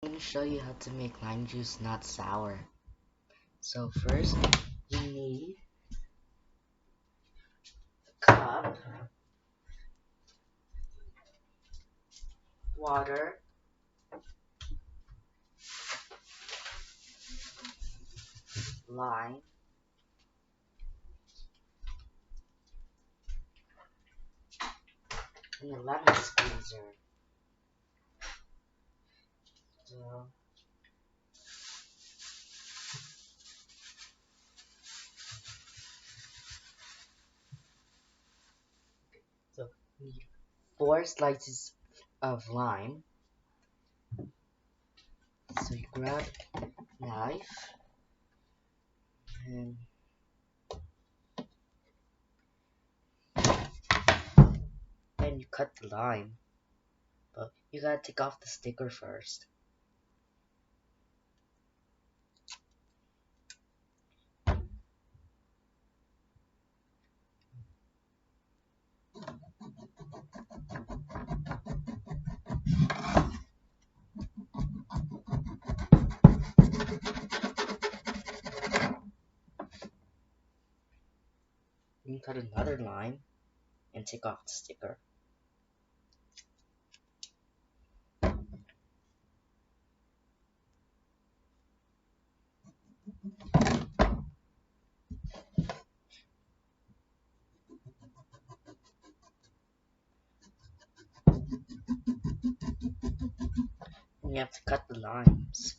I'm going to show you how to make lime juice not sour. So first, you need a cup, water, lime, and a lemon squeezer. So you need 4 slices of lime. So you grab a knife and then you cut the lime. But you gotta take off the sticker first. Then you cut another lime and take off the sticker. And you have to cut the limes.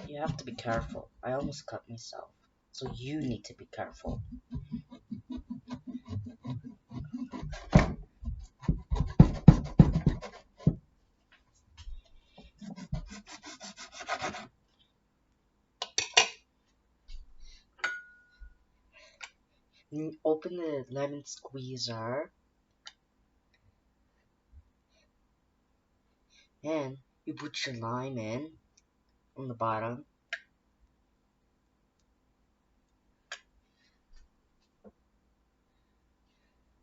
You have to be careful. I almost cut myself. So you need to be careful. You open the lemon squeezer and you put your lime in on the bottom.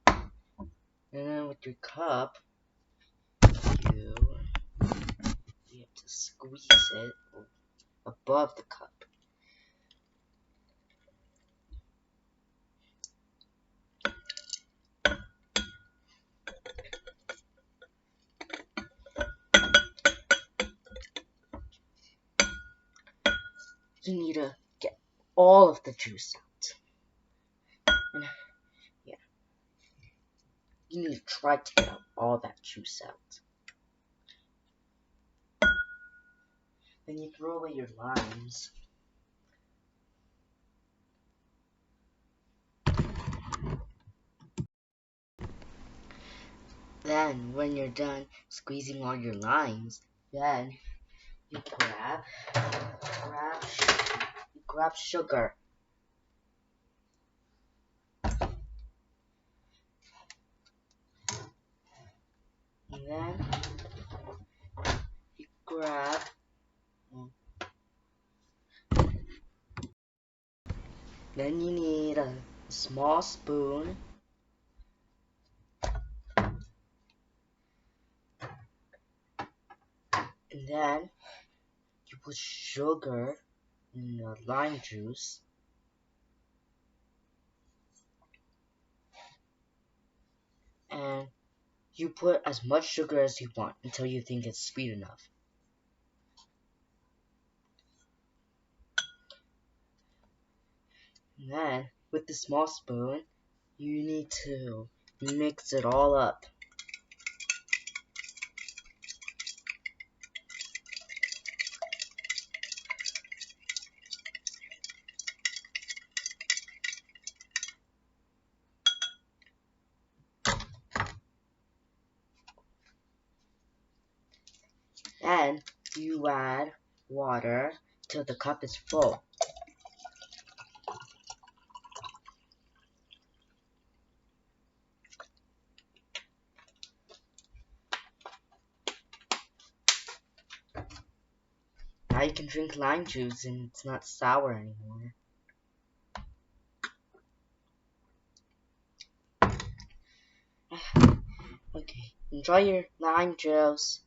And then with your cup, you have to squeeze it above the cup. You need to get all of the juice out. And yeah, you need to try to get all that juice out. Then you throw away your limes. Then, when you're done squeezing all your limes, then you grab sugar. And then you grab then you need a small spoon and then you put sugar in the lime juice and you put as much sugar as you want until you think it's sweet enough. And then, with the small spoon, you need to mix it all up. Then, you add water till the cup is full. Now you can drink lime juice and it's not sour anymore. Okay, Enjoy your lime juice.